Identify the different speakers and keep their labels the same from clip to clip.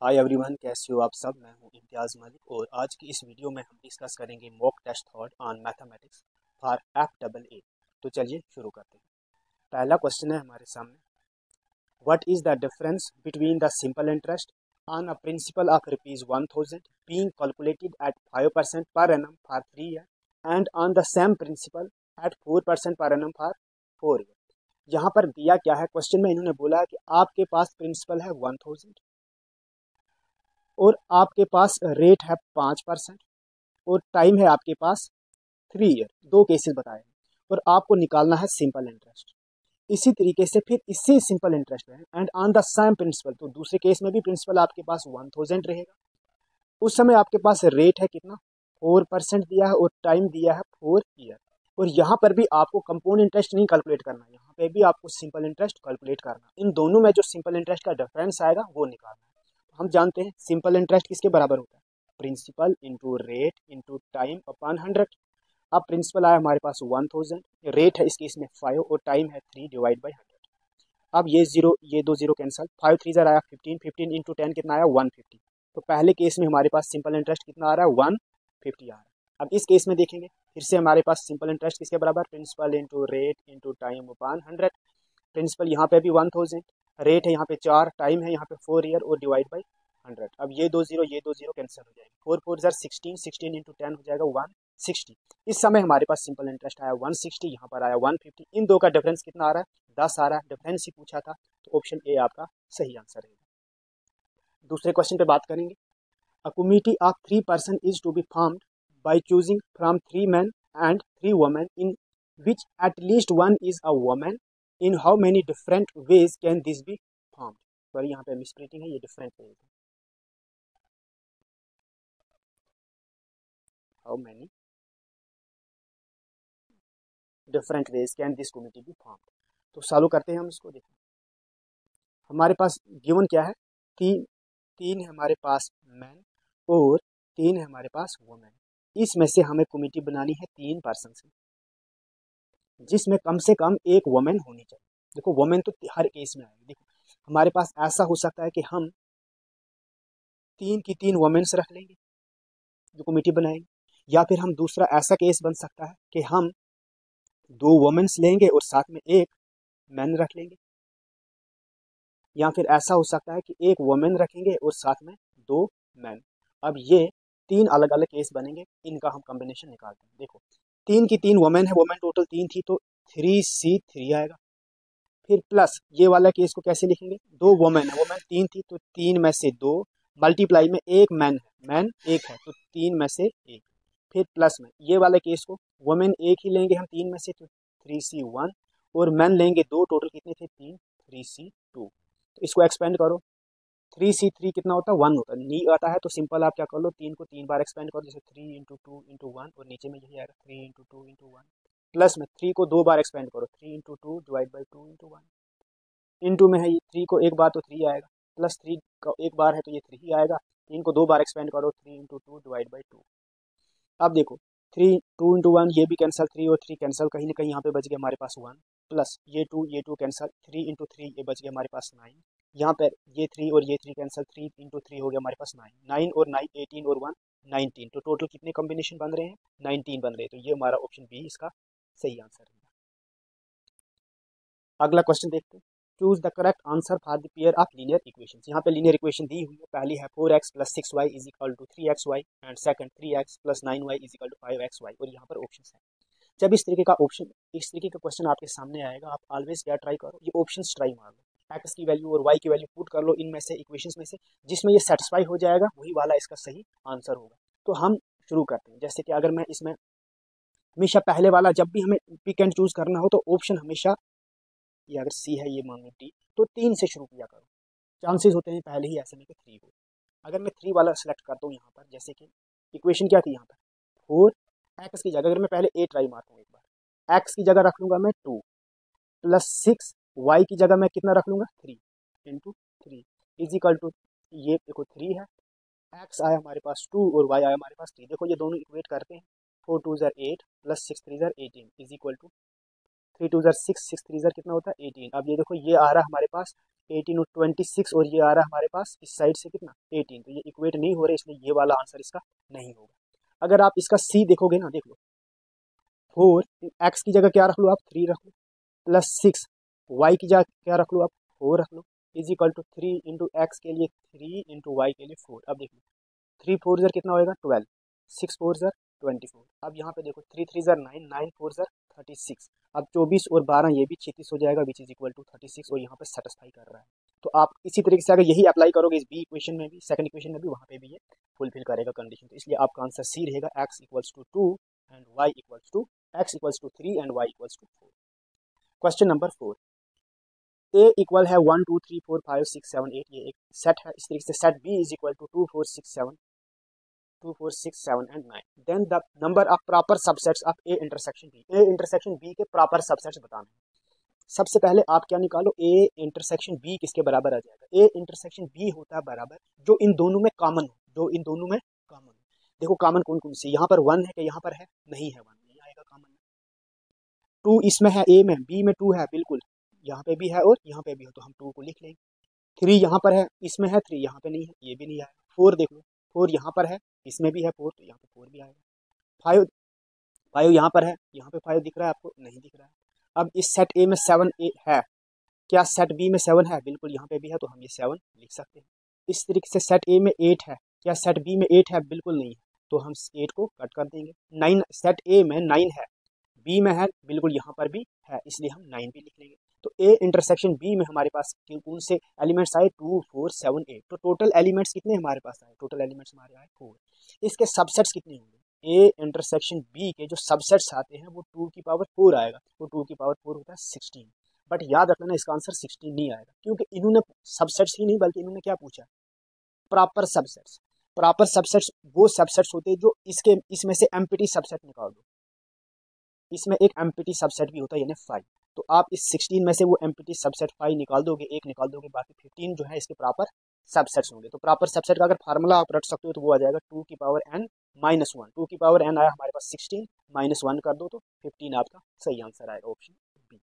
Speaker 1: Hi everyone, कैसे हो आप सब। मैं हूं इम्तियाज़ मलिक और आज की इस वीडियो में हम डिस्कस करेंगे mock test thought on mathematics for FEE। तो चलिए शुरू करते हैं। पहला क्वेश्चन है हमारे सामने, what is the difference between the simple interest on a principle of ₹1000 being calculated at 5% per annum for 3 years and on the same principal at 4% per annum for 4 years। यहाँ पर दिया क्या है, क्वेश्चन में इन्होंने बोला है कि आपके पास प्रिंसिपल है 1000 और आपके पास रेट है 5% और टाइम है आपके पास 3 ईयर। दो केसेस बताए हैं और आपको निकालना है सिंपल इंटरेस्ट। इसी तरीके से फिर इससे सिंपल इंटरेस्ट है and on the same principal, तो दूसरे केस में भी प्रिंसिपल आपके पास 1000 रहेगा। उस समय आपके पास रेट है कितना, 4% दिया है और टाइम दिया है 4 ईयर। और यहाँ पर भी आपको कंपाउंड इंटरेस्ट नहीं कैलकुलेट करना, यहाँ पे भी आपको सिंपल इंटरेस्ट कैलकुलेट करना। इन दोनों में जो सिंपल इंटरेस्ट का डिफरेंस आएगा वो निकालना है। तो हम जानते हैं सिंपल इंटरेस्ट किसके बराबर होता है, principal into rate into time upon 100। अब प्रिंसिपल आया हमारे पास 1000, रेट है इस केस में 5 और टाइम है 3 डिवाइड बाई 100। अब ये जीरो, ये दो जीरो कैंसल, 5 3 आया 15, 15 इंटू 10 कितना आया 150। तो पहले केस में हमारे पास सिंपल इंटरेस्ट कितना आ रहा है 150 आ रहा है। अब इस केस में देखेंगे फिर से हमारे पास सिंपल इंटरेस्ट किसके बराबर, principal into rate into time upon 100। Principal यहाँ पे भी 1000, रेट है यहाँ पे 4, टाइम है यहाँ पे 4 ईयर और डिवाइड बाई 100। अब ये दो जीरो कैंसिल हो जाएगी, 4 4 जार 16, 16 इंटू 10 हो जाएगा 160। इस समय हमारे पास सिंपल इंटरेस्ट आया 160, यहाँ पर आया 150। इन दो का डिफरेंस कितना आ रहा है, 10 आ रहा है। डिफरेंस ही पूछा था तो ऑप्शन ए आपका सही आंसर है। दूसरे क्वेश्चन पे बात करेंगे। A committee of 3 person is to be formed by choosing from 3 men and 3 women in which at least one is a woman। in how many different ways can this be formed। Sorry यहाँ पे misprinting है, ये different ways है। How many different ways can this committee be formed. तो solve करते हैं हम इसको। देखो हमारे पास गिवन क्या है, तीन तीन है हमारे पास मैन और 3 है हमारे पास वुमेन। इसमें से हमें कमिटी बनानी है 3 पर्सन से, जिसमें कम से कम एक वुमेन होनी चाहिए। देखो वुमेन तो हर केस में आएगी। देखो हमारे पास ऐसा हो सकता है कि हम 3 की 3 वुमेन्स रख लेंगे जो कमिटी बनाएंगे, या फिर हम दूसरा ऐसा केस बन सकता है कि हम 2 वुमेन्स लेंगे और साथ में एक मैन रख लेंगे, या फिर ऐसा हो सकता है कि एक वुमेन रखेंगे और साथ में 2 मैन। अब ये 3 अलग अलग केस बनेंगे, इनका हम कॉम्बिनेशन निकालते हैं। देखो 3 की 3 वुमेन है, वुमेन टोटल 3 थी तो 3C3 आएगा। फिर प्लस ये वाला केस को कैसे लिखेंगे, 2 वुमेन है, वुमेन 3 थी तो 3 में से 2 मल्टीप्लाई में एक मैन है, मैन एक है तो 3 में से एक। फिर प्लस में ये वाले केस को वुमेन एक ही लेंगे हम 3 में से तो 3C1 और मैन लेंगे 2, टोटल कितने थे 3, 3C2। तो इसको एक्सपेंड करो, 3C3 कितना होता है 1 होता है, नहीं आता है तो सिंपल आप क्या कर लो, 3 को 3 बार एक्सपेंड करो, जैसे 3 इंटू 2 इंटू 1 और नीचे में यही आएगा 3 इंटू 2 इंटू 1। प्लस में 3 को 2 बार एक्सपेंड करो, 3 into 2 divide by 2 into 1। Into में है ये 3 को एक बार तो 3 आएगा, प्लस 3 का एक बार है तो ये 3 ही आएगा। 3 को 2 बार एक्सपेंड करो, 3 इंटू 2 डिवाइड बाई 2। अब देखो 3 2 इंटू 1 ये भी कैंसिल, 3 और 3 कैंसिल, कहीं ना कहीं यहाँ पे बच गया हमारे पास 1। प्लस ये 2 कैंसिल, 3 इंटू 3 ये बच गया हमारे पास 9। यहाँ पर ये 3 और ये 3 कैंसिल, 3 इंटू 3 हो गया हमारे पास 9, 9 और 9 18 और 1 19। तो टोटल कितने कॉम्बिनेशन बन रहे हैं, 19 बन रहे हैं। तो ये हमारा ऑप्शन बी इसका सही आंसर है। अगला क्वेश्चन देखते हैं। Choose the correct answer for the pair of linear equation. यहाँ पे लीनियर इक्वेशन दी हुई है, पहली है 4x प्लस 6y is equal to 3xy and second 3x प्लस 9y is equal to 5xy। और यहाँ पर ऑप्शन है। जब इस तरीके का क्वेश्चन आपके सामने आएगा, आप ऑलवेज क्या ट्राई करो, ये ऑप्शन ट्राई मार लो, एक्स की वैल्यू और वाई की वैल्यू पुट कर लो इनमें से, इक्वेशंस में से जिसमें ये सेटिस्फाई हो जाएगा वही वाला इसका सही आंसर होगा। तो हम शुरू करते हैं। जैसे कि अगर मैं इसमें हमेशा पहले वाला, जब भी हमें पिक एंड चूज करना हो तो ऑप्शन हमेशा, ये अगर सी है ये मान लो डी, तो 3 से शुरू किया करो। चांसेस होते हैं पहले ही ऐसे में कि 3 हो। अगर मैं 3 वाला सेलेक्ट करता हूँ यहाँ पर, जैसे कि इक्वेशन क्या थी यहाँ पर 4, एक्स की जगह अगर मैं पहले ए ट्राई मारता हूँ एक बार, एक्स की जगह रख लूंगा मैं 2 प्लस 6, वाई की जगह मैं कितना रख लूंगा 3 इंटू 3 इज इक्वल टू, ये देखो 3 है, एक्स आया हमारे पास 2 और वाई आया हमारे पास 3। देखो ये दोनों इक्वेट करते हैं, 4 2 ज़र 8 प्लस 6 3 ज़र 18 इज इक्वल टू 3 2 ज़र 6 6 3 ज़र कितना होता है 18। अब ये देखो ये आ रहा है हमारे पास 18 और 26 और ये आ रहा है हमारे पास इस साइड से कितना 18, तो ये इक्वेट नहीं हो रहे, इसलिए ये वाला आंसर इसका नहीं होगा। अगर आप इसका सी देखोगे ना, देख लो 4 एक्स की जगह क्या रख लो आप 3 रख लो, प्लस 6 वाई की जगह क्या रख लो आप 4 रख लो, is equal to 3 into X के लिए 3 इंटू वाई के लिए 4। अब देख लो 3 4 ज़र कितना होएगा 12, 6 4 ज़र 24। अब यहाँ पे देखो 3 3 ज़र 9, 9 4 ज़र 36। अब 24 और 12 ये भी 36 हो जाएगा, विच इज इक्वल टू 36, और यहाँ पे सेटिस्फाई कर रहा है। तो आप इसी तरीके से अगर यही अप्लाई करोगे इस बी इक्वेशन में भी, सेकंड इक्वेशन में भी, वहाँ पे भी ये फुलफिल करेगा कंडीशन। तो इसलिए आपका आंसर सी रहेगा, x equals to 2 and y equals to x equals to 3 and y equals to 4। Question number 4, A equal है 1 2 3 4 5 6 7 8, ये एक सेट है। इस तरीके से set B is equal to 2 4 6 7 2 4 6 7 and 9। Then the number of proper subsets of A intersection B, A intersection B के proper subsets बताना है। सबसे पहले आप क्या निकालो, ए इंटरसेक्शन बी किसके बराबर आ जाएगा, ए इंटरसेक्शन बी होता है बराबर जो इन दोनों में कॉमन हो, जो इन दोनों में कॉमन हो। देखो कॉमन कौन कौन सी, यहाँ पर 1 है कि यहाँ पर है, नहीं है 1, नहीं आएगा कॉमन। 2 इसमें है, ए में, बी में 2 है, बिल्कुल यहाँ पे भी है और यहाँ पे भी हो, तो हम 2 को लिख लेंगे। 3 यहाँ पर है, इसमें है, 3 यहाँ पे नहीं है, ये भी नहीं आएगा। 4 देख लो, 4 यहाँ पर है, इसमें भी है 4, तो यहाँ पे 4 भी आएगा। 5 5 यहाँ पर है, यहाँ पे 5 दिख रहा है आपको, नहीं दिख रहा है। अब इस सेट ए में 7 ए है, क्या सेट बी में 7 है, बिल्कुल यहाँ पे भी है, तो हम ये 7 लिख सकते हैं। इस तरीके से सेट ए में 8 है, क्या सेट बी में 8 है, बिल्कुल नहीं है, तो हम 8 को कट कर देंगे। 9 सेट ए में 9 है, बी में है, बिल्कुल यहाँ पर भी है, इसलिए हम 9 भी लिख लेंगे। तो ए इंटरसेक्शन बी में हमारे पास कौन से एलिमेंट्स आए, 2 4 7 8। तो टोटल एलिमेंट्स कितने हमारे पास आए, टोटल एलिमेंट्स हमारे आए 4। इसके सबसेट्स कितने होंगे, ए इंटरसेक्शन बी के जो सबसेट्स आते हैं वो 2 की पावर 4 आएगा, तो 2 की पावर 4 होता है 16। बट याद रखना इसका आंसर 16 नहीं आएगा, क्योंकि इन्होंने सबसेट्स ही नहीं बल्कि इन्होंने क्या पूछा, प्रॉपर सबसेट्स। प्रॉपर सबसेट्स वो सबसेट्स होते हैं जो इसके इसमें से एम्प्टी सबसेट निकाल दो, इसमें एक एम्प्टी सबसेट भी होता है यानी 5। तो आप इस 16 में से वो एम्प्टी सबसेट 5 निकाल दोगे, एक निकाल दोगे, बाकी 15 जो है इसके प्रॉपर सबसेट्स होंगे। तो प्रॉपर सबसेट का अगर फार्मूला आप रख सकते हो तो वो आ जाएगा 2 की पावर n माइनस 1। 2 की पावर n आया हमारे पास 16, माइनस 1 कर दो तो 15 आपका सही आंसर आएगा, option B.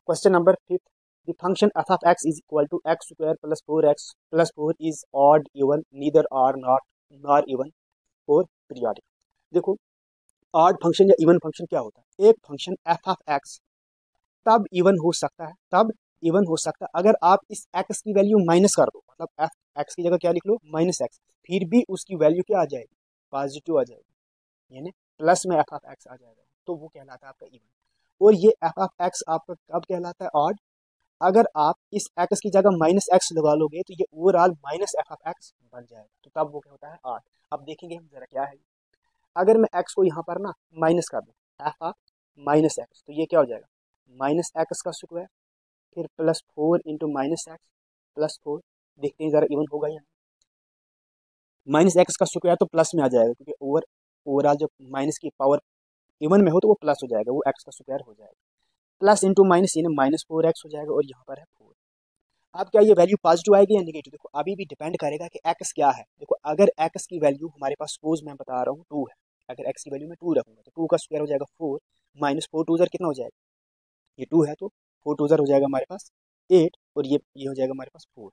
Speaker 1: Question number 5, the function f of x is equal to x square plus 4x plus 4 is odd, even, neither or not nor even और पीरियोडिक। देखो ऑड फंक्शन या इवन फंक्शन क्या होता है, एक function F of x तब even हो सकता है, तब इवन हो सकता है अगर आप इस एक्स की वैल्यू माइनस कर दो, मतलब एफ एक्स की जगह क्या लिख लो माइनस एक्स, फिर भी उसकी वैल्यू क्या आ जाएगी, पॉजिटिव आ जाएगी, यानी प्लस में एफ ऑफ एक्स आ जाएगा, तो वो कहलाता है आपका इवन। और ये एफ ऑफ एक्स आपका कब कहलाता है ऑड, अगर आप इस एक्स की जगह माइनस एक्स लगा लोगे तो ये overall minus F of x बन जाएगा, तो तब वो क्या होता है ऑड। अब देखेंगे हम जरा क्या है, अगर मैं x को यहाँ पर ना माइनस कर दूँ एफ ऑफ माइनस एक्स, तो ये क्या हो जाएगा माइनस एक्स का स्क्वायर, फिर plus 4 into minus x plus 4। देखते हैं जरा इवन होगा या नहीं, माइनस एक्स का स्क्वायर तो प्लस में आ जाएगा, क्योंकि ओवरऑल जब माइनस की पावर इवन में हो तो वो प्लस हो जाएगा, वो एक्स का स्क्वायर हो जाएगा, प्लस इंटू माइनस यानी माइनस 4x हो जाएगा, और यहाँ पर है 4। अब क्या ये वैल्यू पॉजिटिव आएगी या नेगेटिव, देखो अभी भी डिपेंड करेगा कि x क्या है। देखो अगर x की वैल्यू हमारे पास सपोज मैं बता रहा हूँ 2 है, अगर x की वैल्यू मैं 2 रखूंगा तो 2 का स्क्वायर हो जाएगा 4, माइनस 4 2 कितना हो जाएगा, ये 2 है तो 4 2 हो जाएगा हमारे पास 8, और ये हो जाएगा हमारे पास 4,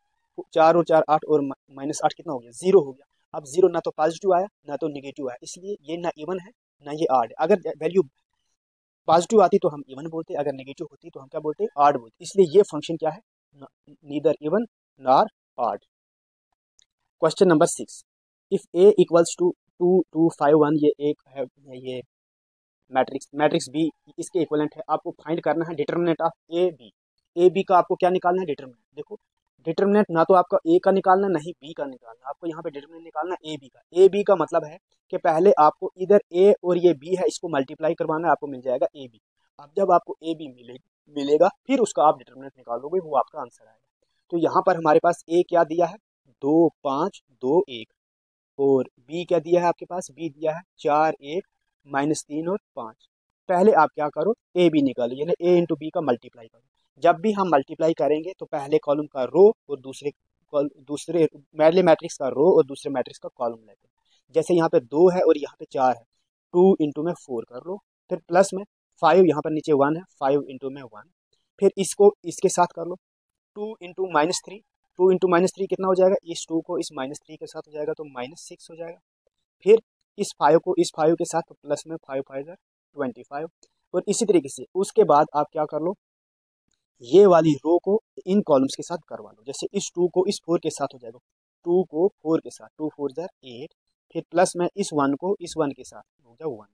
Speaker 1: 4 और 4 8, और माइनस 8 कितना हो गया 0 हो गया। अब 0 ना तो पॉजिटिव आया ना तो निगेटिव आया, इसलिए ये ना इवन है ना ये ऑड है। अगर वैल्यू पॉजिटिव आती तो हम इवन बोलते, अगर नेगेटिव होती तो हम क्या बोलते ऑड बोलते, इसलिए ये फंक्शन क्या है neither even nor odd. Question number 6, if A equals to 2 2 5 1, ये एक है, ये मैट्रिक्स बी इसके इक्वलेंट है, आपको फाइंड करना है determinant of A B. A B का आपको क्या निकालना है डिटर्मिनेंट, देखो डिटर्मिनेंट ना तो आपका ए का निकालना नहीं बी का निकालना, आपको यहाँ पे डिटर्मिनेंट निकालना ए बी का। ए बी का मतलब है कि पहले आपको इधर ए और ये बी है इसको मल्टीप्लाई करवाना है, आपको मिल जाएगा ए बी। अब जब आपको ए बी मिलेगा फिर उसका आप डिटर्मिनेंट निकाल दोगे, वो आपका आंसर आएगा। तो यहाँ पर हमारे पास ए क्या दिया है 2 5 2 1, और बी क्या दिया है आपके पास, बी दिया है 4 1 माइनस 3 और 5। पहले आप क्या करो ए बी निकालो, यानी ए इंटू बी का मल्टीप्लाई करो। जब भी हम मल्टीप्लाई करेंगे तो पहले कॉलम का रो और दूसरे पहले मैट्रिक्स का रो और दूसरे मैट्रिक्स का कॉलम लेते हैं। जैसे यहाँ पे 2 है और यहाँ पे 4 है, 2 इंटू में 4 कर लो, फिर प्लस में 5, यहाँ पर नीचे 1 है, 5 इंटू में 1, फिर इसको इसके साथ कर लो, 2 × -3, 2 × -3 कितना हो जाएगा, इस 2 को इस -3 के साथ हो जाएगा तो -6 हो जाएगा। फिर इस 5 को इस 5 के साथ तो प्लस में 5 5 25। और इसी तरीके से उसके बाद आप क्या कर लो, ये वाली रो को इन कॉलम्स के साथ करवा लो। जैसे इस 2 को इस 4 के साथ हो जाएगा, 2 को 4 के साथ, 2 4 8, फिर प्लस में इस 1 को इस 1 के साथ हो जाए 1।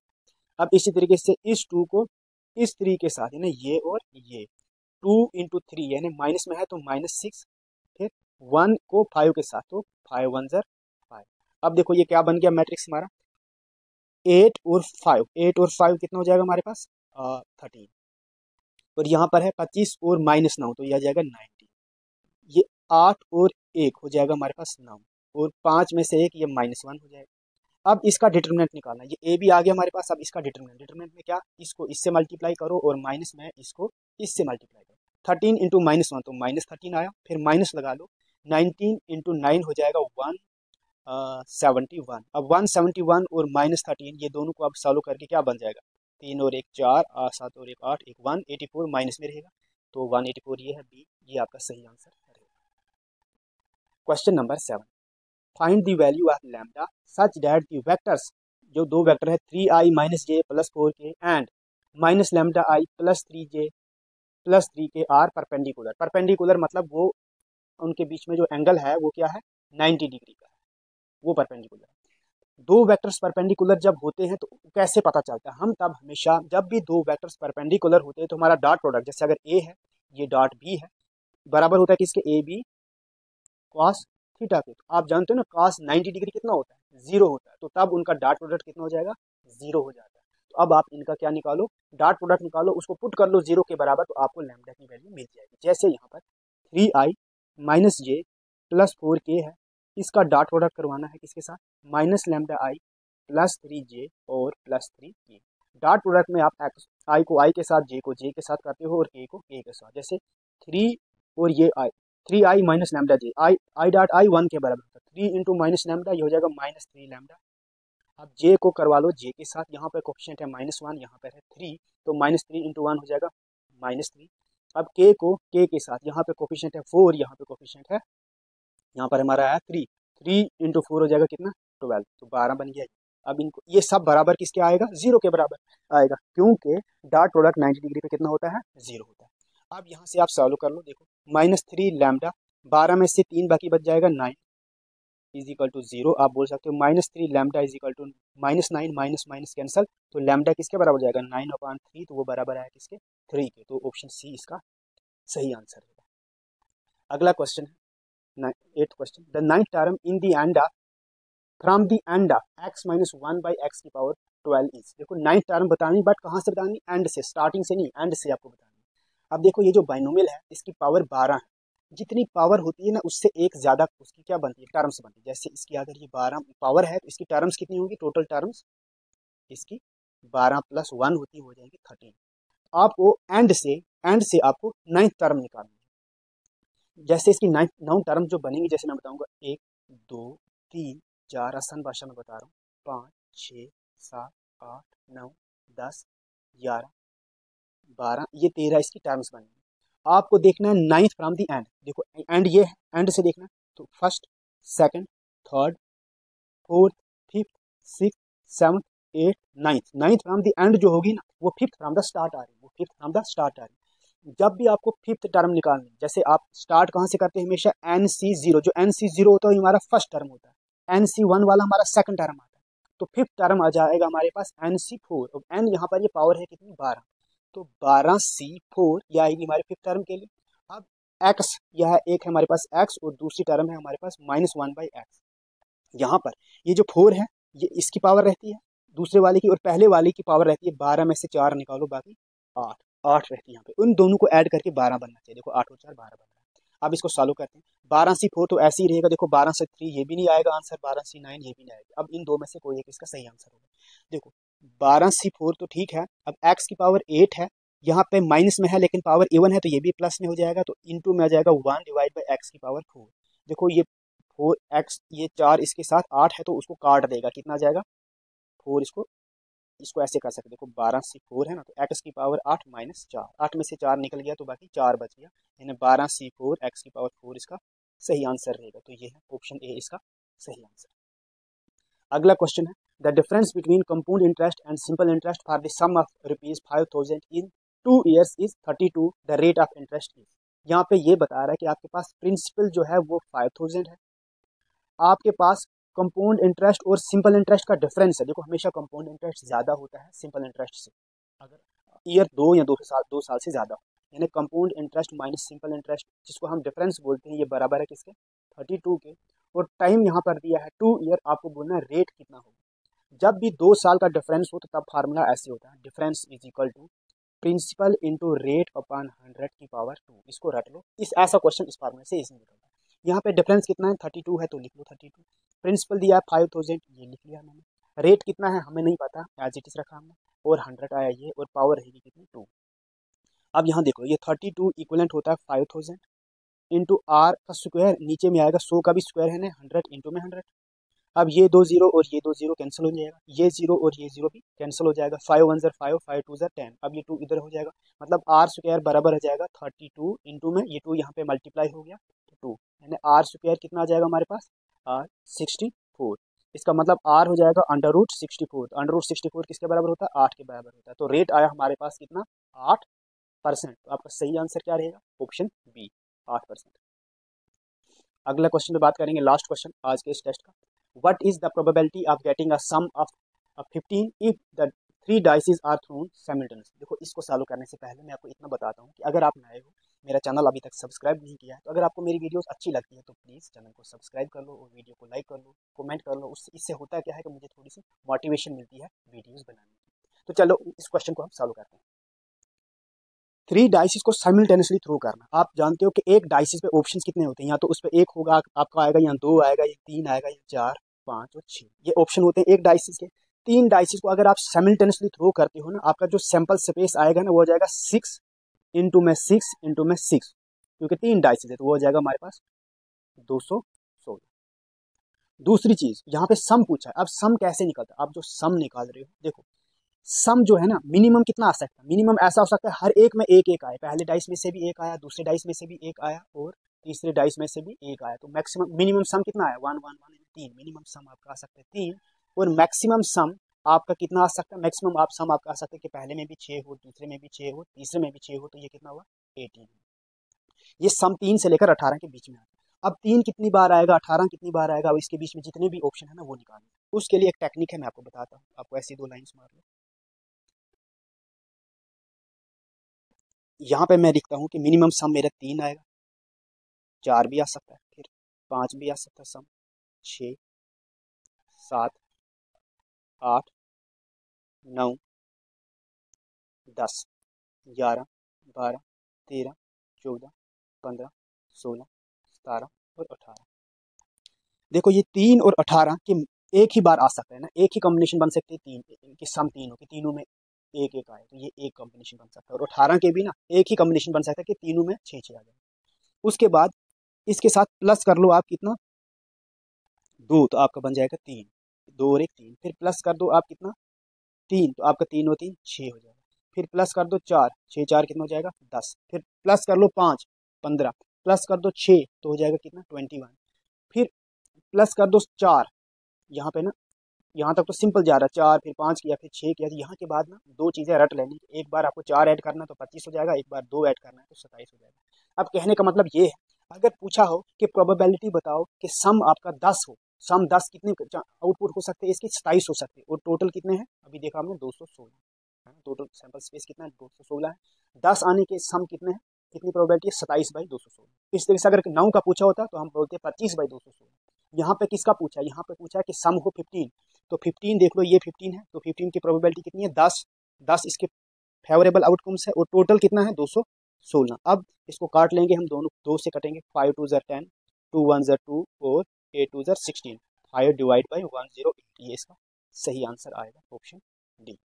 Speaker 1: अब इसी तरीके से इस 2 को इस 3 के साथ, यानी ये और ये, 2 × 3 यानी माइनस में है तो -6, फिर 1 को 5 के साथ तो 5 1 5। अब देखो ये क्या बन गया मैट्रिक्स हमारा, 8 और 5 कितना हो जाएगा हमारे पास 13, और यहाँ पर है 25 और -9 तो यह आ जाएगा 19। ये 8 और 1 हो जाएगा हमारे पास 9, और 5 में से 1 ये -1 हो जाएगा। अब इसका डिटरमिनेंट निकालना है, ये ए भी आ गया हमारे पास। अब इसका डिटरमिनेंट में क्या, इसको इससे मल्टीप्लाई करो और माइनस में इसको इससे मल्टीप्लाई करो। 13 × -1 तो -13 आया, फिर माइनस लगा लो, 19 × 9 हो जाएगा 171। अब 171 और -13 ये दोनों को अब सॉल्व करके क्या बन जाएगा, 3 और 1 4, 7 और 1 8, 184 माइनस में रहेगा तो 184 ये है बी, ये आपका सही आंसर रहेगा। Question number 7, find the value of lambda such that the vectors, जो दो वेक्टर है 3i - j + 4k and -λi + 3j + 3k are perpendicular. Perpendicular मतलब वो उनके बीच में जो एंगल है वो क्या है, 90 डिग्री का है, वो परपेंडिकुलर है। दो वेक्टर्स परपेंडिकुलर जब होते हैं तो कैसे पता चलता है, हम तब हमेशा जब भी दो वेक्टर्स परपेंडिकुलर होते हैं तो हमारा डॉट प्रोडक्ट, जैसे अगर ए है ये डॉट बी है, बराबर होता है किसके, ए बी कॉस थीटा के। तो आप जानते हो ना कॉस 90 डिग्री कितना होता है, 0 होता है, तो तब उनका डॉट प्रोडक्ट कितना हो जाएगा, 0 हो जाता है। तो अब आप इनका क्या निकालो, डॉट प्रोडक्ट निकालो, उसको पुट कर लो 0 के बराबर, तो आपको लैम्डा की वैल्यू मिल जाएगी। जैसे यहाँ पर 3i - j + 4k है, इसका डॉट प्रोडक्ट करवाना है किसके साथ, -λi + 3j और +3k। डॉट प्रोडक्ट में आप i को i के साथ, j को j के साथ करते हो और k को k के साथ। जैसे 3 और ये i, 3i - λj, i dot i 1 के बराबर होता है, 3 × -λ ये हो जाएगा -3λ। अब j को करवा लो j के साथ, यहाँ पर कोफिशिएंट है -1, यहाँ पर है 3, तो -3 × 1 हो जाएगा -3। अब k को k के साथ, यहाँ पे कोफिशिएंट है 4, यहाँ पे कोफिशिएंट है, यहाँ पर हमारा है 3, 3 × 4 हो जाएगा कितना 12, तो 12 बन गया। अब इनको ये सब बराबर किसके आएगा, 0 के बराबर आएगा, क्योंकि डॉट प्रोडक्ट 90 डिग्री पे कितना होता है, 0 होता है। अब यहाँ से आप सॉल्व कर लो, देखो -3λ, 12 में से 3 बाकी बच जाएगा 9 = 0। आप बोल सकते हो -3λ = -9, माइनस माइनस कैंसल, तो लैम्डा किसके बराबर जाएगा, 9/3, तो वो बराबर आया किसके, 3 के। तो ऑप्शन सी इसका सही आंसर है। अगला क्वेश्चन है 8th question, the 9th term in the end of from the end of x - 1/x⁴ is. देखो 9th टर्म बतानी, बट कहाँ से बतानी, एंड से, स्टार्टिंग से नहीं, एंड से आपको बतानी। अब देखो ये जो बाइनोमियल है इसकी पावर 12 है, जितनी पावर होती है ना उससे एक ज्यादा उसकी क्या बनती है, टर्म्स बनती है। जैसे इसकी अगर ये 12 पावर है तो इसकी टर्म्स कितनी होगी, टोटल टर्म्स इसकी 12 + 1 होती हो जाएगी 13। आपको एंड से आपको 9th टर्म निकालनी है। जैसे इसकी 9 टर्म जो बनेंगी, जैसे मैं बताऊंगा 1 2 3 4, आसान भाषा में बता रहा हूँ, 5 6 7 8 9 10 11 12, ये 13 इसकी टर्म्स बनेंगी। आपको देखना है 9th फ्रॉम दी एंड, देखो एंड ये है, एंड से देखना, तो first second third fourth fifth six seventh eight ninth from the end जो होगी ना वो 5th फ्रॉम द स्टार्ट आ रही है, वो 5th फ्रॉम द स्टार्ट आ रही है। जब भी आपको 5th टर्म निकालनी, जैसे आप स्टार्ट कहाँ से करते हैं, हमेशा NC0, जो NC0 होता है हमारा फर्स्ट टर्म होता है, NC1 वाला हमारा सेकंड टर्म आता है, तो 5th टर्म आ जाएगा हमारे पास NC4, और n यहाँ पर ये पावर है कितनी 12, तो 12C4 ये आएगी हमारे 5th टर्म के लिए। अब x यह एक है हमारे पास x, और दूसरी टर्म है हमारे पास -1/x। यहाँ पर ये जो 4 है ये इसकी पावर रहती है दूसरे वाले की, और पहले वाले की पावर रहती है 12 में से 4 निकालो बाकी 8 8 रहती है यहाँ पे, उन दोनों को ऐड करके 12 बनना चाहिए। देखो 8 और 4 12 बन रहा है। अब इसको सॉल्व करते हैं, 12C4 तो ऐसे ही रहेगा, देखो 12C3 ये भी नहीं आएगा आंसर, 12C9 ये भी नहीं आएगा। अब इन दो में से कोई एक इसका सही आंसर होगा। देखो 12C4 तो ठीक है, अब x की पावर 8 है, यहाँ पे माइनस में है लेकिन पावर इवन है तो ये भी प्लस में हो जाएगा, तो इनटू में आ जाएगा 1/x की पावर 4। देखो ये 4x, ये 4 इसके साथ 8 है तो उसको काट देगा, कितना आ जाएगा 4, इसको इसको ऐसे कर सकते, देखो 12C4 है ना, तो x की पावर 8 माइनस 4, 8 में से 4 निकल गया तो बाकी 4 बच गया, यानी 12C4 x की पावर 4 इसका सही आंसर रहेगा। तो ये है ऑप्शन ए इसका सही आंसर। अगला क्वेश्चन है, the difference between compound interest and simple interest for the sum of ₹5,000 in 2 years is 32, the rate of interest is. यहाँ पे ये बता रहा है कि आपके पास प्रिंसिपल जो है वो 5,000 है, आपके पास कंपाउंड इंटरेस्ट और सिंपल इंटरेस्ट का डिफरेंस है। देखो हमेशा कंपाउंड इंटरेस्ट ज़्यादा होता है सिंपल इंटरेस्ट से, अगर ईयर 2 या 2 साल से ज़्यादा, यानी compound interest minus simple interest जिसको हम डिफरेंस बोलते हैं, ये बराबर है किसके 32 के, और टाइम यहाँ पर दिया है 2 ईयर, आपको बोलना है रेट कितना होगा। जब भी 2 साल का डिफरेंस हो तो तब फार्मूला ऐसे होता है, difference is equal to principal into rate upon 100 की पावर 2। इसको रट लो, इस ऐसा क्वेश्चन इस फार्मूले से इजी निकलता है। यहाँ पे डिफरेंस कितना है 32 है तो लिख लो 32, प्रिंसिपल दिया है 5,000 ये लिख लिया मैंने, रेट कितना है हमें नहीं पता एज इट इज रखा हमने, और 100 आया ये, और पावर रहेगी कितनी 2। अब यहाँ देखो ये 32 इक्वलेंट होता है 5,000 इंटू आर का स्क्वायर, नीचे में आएगा 100 का भी स्क्वायर है ना, 100 इंटू में 100। अब ये 2 जीरो और ये 2 जीरो कैंसिल हो जाएगा, ये जीरो और ये जीरो भी कैंसिल हो जाएगा, 5 1 ज़र 5, 5 2 ज़र 10, अब ये 2 इधर हो जाएगा, मतलब आर स्क्वायर बराबर हो जाएगा 32 इंटू में ये 2 यहाँ पे मल्टीप्लाई हो गया तो 2, यानी आर स्क्वायर कितना आ जाएगा हमारे पास आर 64। इसका मतलब आर हो जाएगा √64, तो √64 किसके बराबर होता है 8 के बराबर होता है, तो रेट आया हमारे पास कितना 8%। तो आपका सही आंसर क्या रहेगा ऑप्शन बी 8%। अगला क्वेश्चन पे बात करेंगे, लास्ट क्वेश्चन आज के इस टेस्ट का, what is the probability of getting a sum of 15 if the 3 dices are thrown simultaneously. देखो इसको सॉल्व करने से पहले मैं आपको इतना बताता हूँ कि अगर आप नए हो, मेरा चैनल अभी तक सब्सक्राइब नहीं किया है, तो अगर आपको मेरी वीडियोस अच्छी लगती है तो प्लीज़ चैनल को सब्सक्राइब कर लो और वीडियो को लाइक कर लो, कमेंट कर लो, इससे होता क्या है कि मुझे थोड़ी सी मोटिवेशन मिलती है वीडियोज़ बनाने की। तो चलो इस क्वेश्चन को हम सॉल्व करते हैं। 3 डाइसिस को साइमल्टेनियसली थ्रो करना, आप जानते हो कि एक डाइसिस पे ऑप्शंस कितने होते हैं, या तो उस पर 1 होगा आपका आएगा, या 2 आएगा, या 3 आएगा, या 4 5 और 6, ये ऑप्शन होते हैं एक डाइसिस के। 3 डाइसिस को अगर आप साइमल्टेनियसली थ्रो करते हो ना, आपका जो सैंपल स्पेस आएगा ना वो हो जाएगा 6 इंटू में 6 इंटू में 6, क्योंकि 3 डाइसिस है तो वो हो जाएगा हमारे पास 216। दूसरी चीज यहाँ पे सम पूछा है, अब सम कैसे निकलता है, आप जो सम निकाल रहे हो देखो सम जो है ना मिनिमम कितना आ सकता है, मिनिमम ऐसा हो सकता है हर एक में एक एक आए, पहले डाइस में से भी एक आया, दूसरे डाइस में से भी एक आया, और तीसरे डाइस में से भी एक आया, तो मैक्सिमम मिनिमम सम कितना आया 1 1 1 3, मिनिमम सम आपका आ सकता है 3, और मैक्सिमम सम आपका कितना आ सकता है, मैक्सिमम आप सम आपका आ सकता है कि पहले में भी 6 हो, दूसरे में भी 6 हो, तीसरे में भी 6 हो, तो ये कितना हुआ 18। ये सम 3 से लेकर 18 के बीच में आता है। अब 3 कितनी बार आएगा, 18 कितनी बार आएगा, अब इसके बीच में जितने भी ऑप्शन है ना वो निकालना, उसके लिए एक टेक्निक है मैं आपको बताता हूँ, आपको ऐसी 2 लाइन्स मार लो। यहाँ पे मैं लिखता हूँ कि मिनिमम सम मेरा 3 आएगा, 4 भी आ सकता है, फिर 5 भी आ सकता है सम, 6 7 8 9 10 11 12 13 14 15 16 17 और 18। देखो ये 3 और 18 के एक ही बार आ सकता है ना, एक ही कॉम्बिनेशन बन सकते हैं, 3 कि सम 3 हो कि तीनों में एक एक आए, तो ये एक कॉम्बिनेशन बन सकता है, और 18 के भी ना एक ही कॉम्बिनेशन बन सकता है कि तीनों में 6 6 आ जाए। उसके बाद इसके साथ प्लस कर लो आप कितना 2, तो आपका बन जाएगा 3, 2 और 1 3, फिर प्लस कर दो आप कितना 3, तो आपका 3 और 3 6 हो जाएगा, फिर प्लस कर दो 4, 6 4 कितना हो जाएगा 10, फिर प्लस कर लो 5 15, प्लस कर दो 6 तो हो जाएगा कितना 21, फिर प्लस कर दो 4, यहाँ पे ना यहाँ तक तो सिंपल जा रहा है, 4 फिर 5 किया फिर 6 किया, यहाँ के बाद ना 2 चीज़ें रट लेनी, एक बार आपको 4 ऐड करना है तो 25 हो जाएगा, एक बार 2 ऐड करना है तो 27 हो जाएगा। अब कहने का मतलब ये है, अगर पूछा हो कि प्रोबेबिलिटी बताओ कि सम आपका 10 हो, सम 10 कितने आउटपुट हो सकते हैं इसके 27 हो सकते हैं, और टोटल कितने हैं अभी देखा हमने 216 है ना, टोटल सैंपल स्पेस कितना है 216 है, 10 आने के सम कितने हैं, कितनी प्रोबेबिलिटी है 27/216। इस तरीके से अगर 9 का पूछा होता तो हम बोलते 25/216। यहाँ पे किसका पूछा है, यहाँ पे पूछा है कि सम हो 15, तो 15 देख लो ये 15 है, तो 15 की प्रोबेबिलिटी कितनी है 10, 10 इसके फेवरेबल आउटकम्स है, और टोटल कितना है 216। अब इसको काट लेंगे हम, दोनों 2 से कटेंगे, 5 2 ज़र 10, 2 1 ज़र 2 और 8 2 ज़र 16, 5 डिवाइड बाई 108, ये इसका सही आंसर आएगा ऑप्शन डी।